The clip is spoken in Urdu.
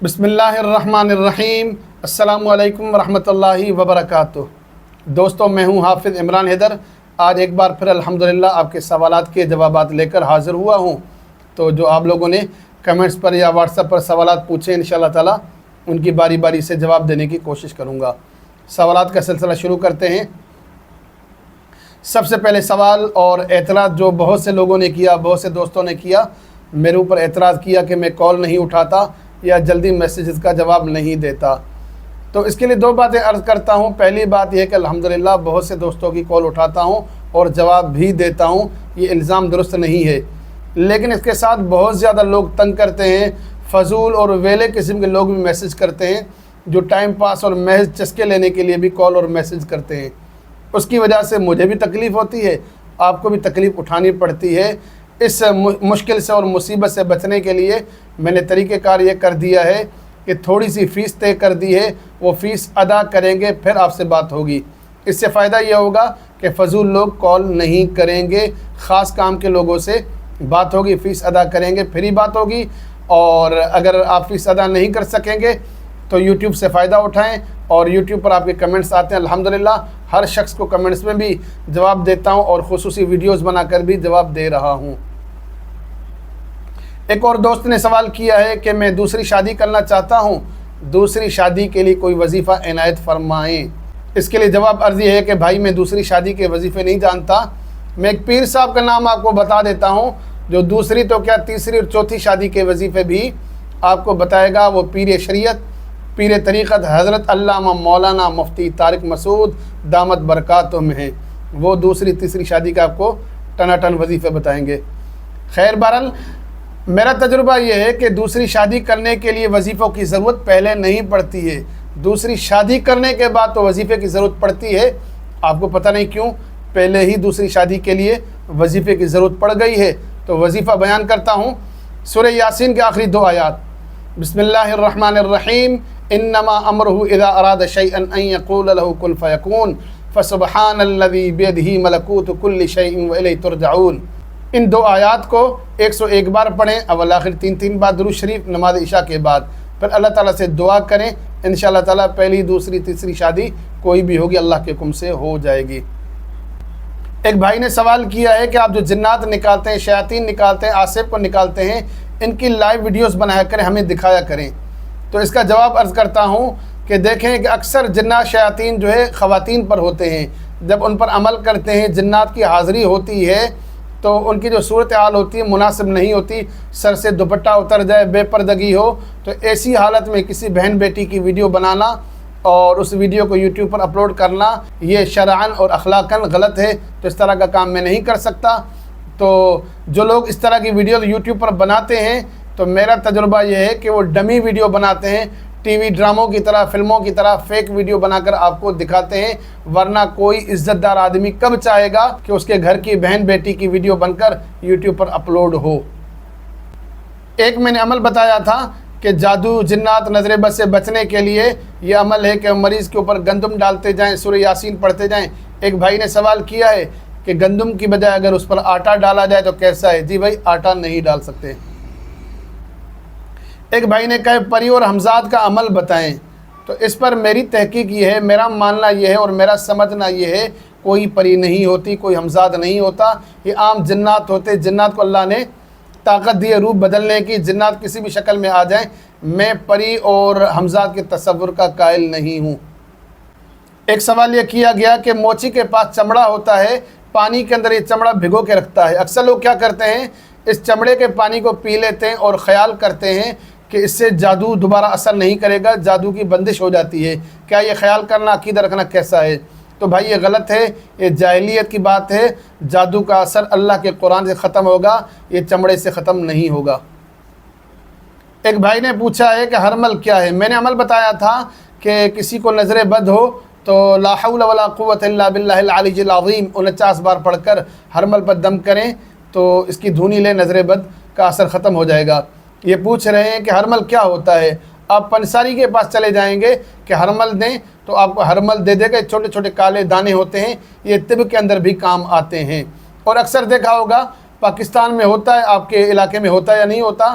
بسم اللہ الرحمن الرحیم۔ السلام علیکم ورحمۃ اللہ وبرکاتہ۔ دوستو، میں ہوں حافظ عمران حیدر۔ آج ایک بار پھر الحمدللہ آپ کے سوالات کے جوابات لے کر حاضر ہوا ہوں۔ تو جو آپ لوگوں نے کمنٹس پر یا واٹس ایپ پر سوالات پوچھے، انشاءاللہ تعالی ان کی باری باری سے جواب دینے کی کوشش کروں گا۔ سوالات کا سلسلہ شروع کرتے ہیں۔ سب سے پہلے سوال اور اعتراض جو بہت سے لوگوں نے کیا، بہت سے دوستوں نے کیا، میرے اوپر اعتراض کیا کہ میں کال نہیں اٹھاتا یا جلدی میسیجز کا جواب نہیں دیتا۔ تو اس کے لیے دو باتیں عرض کرتا ہوں۔ پہلی بات یہ ہے کہ الحمدللہ بہت سے دوستوں کی کال اٹھاتا ہوں اور جواب بھی دیتا ہوں، یہ الزام درست نہیں ہے۔ لیکن اس کے ساتھ بہت زیادہ لوگ تنگ کرتے ہیں، فضول اور ویلے قسم کے لوگ بھی میسیج کرتے ہیں، جو ٹائم پاس اور محض چسکے لینے کے لیے بھی کال اور میسیج کرتے ہیں۔ اس کی وجہ سے مجھے بھی تکلیف ہوتی ہے، آپ کو بھی تکلیف اٹھانی پڑتی ہے۔ اس مشکل سے اور مصیبت سے بچنے کے لیے میں نے طریقہ کار یہ کر دیا ہے کہ تھوڑی سی فیس طے کر دی ہے، وہ فیس ادا کریں گے پھر آپ سے بات ہوگی۔ اس سے فائدہ یہ ہوگا کہ فضول لوگ کال نہیں کریں گے، خاص کام کے لوگوں سے بات ہوگی، فیس ادا کریں گے پھر ہی بات ہوگی۔ اور اگر آپ فیس ادا نہیں کر سکیں گے تو یوٹیوب سے فائدہ اٹھائیں، اور یوٹیوب پر آپ کے کمنٹس آتے ہیں، الحمدللہ ہر شخص کو کمنٹس میں بھی جواب دیتا ہوں اور خصوصی ویڈیوز بنا کر بھی جواب دے رہا ہوں۔ ایک اور دوست نے سوال کیا ہے کہ میں دوسری شادی کرنا چاہتا ہوں، دوسری شادی کے لیے کوئی وظیفہ عنایت فرمائیں۔ اس کے لیے جواب عرض یہ ہے کہ بھائی میں دوسری شادی کے وظیفے نہیں جانتا۔ میں ایک پیر صاحب کا نام آپ کو بتا دیتا ہوں، جو دوسری تو کیا تیسری اور چوتھی شادی کے وظیفے بھی آپ کو بتائے گا۔ وہ پیر شریعت، پیر طریقت حضرت علامہ مولانا مفتی طارق مسعود دامت برکاتہم ہیں۔ وہ دوسری تیسری شادی کا آپ کو ٹناٹن وظیفے بتائیں گے۔ خیر، بہرحال میرا تجربہ یہ ہے کہ دوسری شادی کرنے کے لیے وظیفوں کی ضرورت پہلے نہیں پڑتی ہے، دوسری شادی کرنے کے بعد تو وظیفے کی ضرورت پڑتی ہے۔ آپ کو پتہ نہیں کیوں پہلے ہی دوسری شادی کے لیے وظیفے کی ضرورت پڑ گئی ہے۔ تو وظیفہ بیان کرتا ہوں۔ سورہ یاسین کے آخری دو آیات، بسم اللہ الرحمن الرحیم، انما امرہ اذا اراد شیئا ان یقول له کن فیکون فسبحان الذی بیدہ ملکوت کل شیء والیہ ترجعون۔ ان دو آیات کو 101 بار پڑھیں، اول آخر 3 بار درود شریف نماز عشاء کے بعد، پھر اللہ تعالیٰ سے دعا کریں، انشاءاللہ تعالیٰ پہلی دوسری تیسری شادی کوئی بھی ہوگی اللہ کے حکم سے ہو جائے گی۔ ایک بھائی نے سوال کیا ہے کہ آپ جو جنات نکالتے ہیں، شیاطین نکالتے ہیں، آصف کو نکالتے ہیں، ان کی لائیو ویڈیوز بنایا کریں، ہمیں دکھایا کریں۔ تو اس کا جواب عرض کرتا ہوں کہ دیکھیں کہ اکثر جنات شیاطین جو ہے خواتین پر ہوتے ہیں، جب ان پر عمل کرتے ہیں، جنات کی حاضری ہوتی ہے تو ان کی جو صورتحال ہوتی ہے مناسب نہیں ہوتی، سر سے دوپٹہ اتر جائے، بے پردگی ہو، تو ایسی حالت میں کسی بہن بیٹی کی ویڈیو بنانا اور اس ویڈیو کو یوٹیوب پر اپلوڈ کرنا یہ شرعاً اور اخلاقاً غلط ہے۔ تو اس طرح کا کام میں نہیں کر سکتا۔ تو جو لوگ اس طرح کی ویڈیو یوٹیوب پر بناتے ہیں تو میرا تجربہ یہ ہے کہ وہ ڈمی ویڈیو بناتے ہیں، ٹی وی ڈراموں کی طرح، فلموں کی طرح فیک ویڈیو بنا کر آپ کو دکھاتے ہیں، ورنہ کوئی عزت دار آدمی کب چاہے گا کہ اس کے گھر کی بہن بیٹی کی ویڈیو بن کر یوٹیوب پر اپلوڈ ہو۔ ایک میں نے عمل بتایا تھا کہ جادو جنات نظر بد سے بچنے کے لیے یہ عمل ہے کہ مریض کے اوپر گندم ڈالتے جائیں، سورہ یاسین پڑھتے جائیں۔ ایک بھائی نے سوال کیا ہے کہ گندم کی بجائے اگر اس پر آٹا ڈالا جائے تو کیسا ہے؟ جی بھائی، آٹا نہیں ڈال سکتے۔ ایک بھائی نے کہا پری اور ہمزاد کا عمل بتائیں۔ تو اس پر میری تحقیق یہ ہے، میرا ماننا یہ ہے اور میرا سمجھنا یہ ہے، کوئی پری نہیں ہوتی، کوئی ہمزاد نہیں ہوتا، یہ عام جنات ہوتے۔ جنات کو اللہ نے طاقت دی ہے روپ بدلنے کی، جنات کسی بھی شکل میں آ جائیں۔ میں پری اور ہمزاد کے تصور کا قائل نہیں ہوں۔ ایک سوال یہ کیا گیا کہ موچی کے پاس چمڑا ہوتا ہے، پانی کے اندر یہ چمڑا بھگو کے رکھتا ہے، اکثر لوگ کیا کرتے ہیں، اس چمڑے کے پانی کو پی لیتے ہیں اور خیال کرتے ہیں کہ اس سے جادو دوبارہ اثر نہیں کرے گا، جادو کی بندش ہو جاتی ہے۔ کیا یہ خیال کرنا، عقیدہ رکھنا کیسا ہے؟ تو بھائی یہ غلط ہے، یہ جاہلیت کی بات ہے۔ جادو کا اثر اللہ کے قرآن سے ختم ہوگا، یہ چمڑے سے ختم نہیں ہوگا۔ ایک بھائی نے پوچھا ہے کہ حرمل کیا ہے؟ میں نے عمل بتایا تھا کہ کسی کو نظر بد ہو تو لا حول ولا قوت الا باللہ العلی العظیم 49 بار پڑھ کر حرمل پر دم کریں تو اس کی دھونی لے، نظر بد کا اثر ختم ہو جائے گا۔ یہ پوچھ رہے ہیں کہ حرمل کیا ہوتا ہے؟ آپ پنساری کے پاس چلے جائیں گے کہ حرمل دیں تو آپ کو حرمل دے دے گا، چھوٹے چھوٹے کالے دانے ہوتے ہیں، یہ طب کے اندر بھی کام آتے ہیں۔ اور اکثر دیکھا ہوگا پاکستان میں ہوتا ہے، آپ کے علاقے میں ہوتا ہے یا نہیں ہوتا،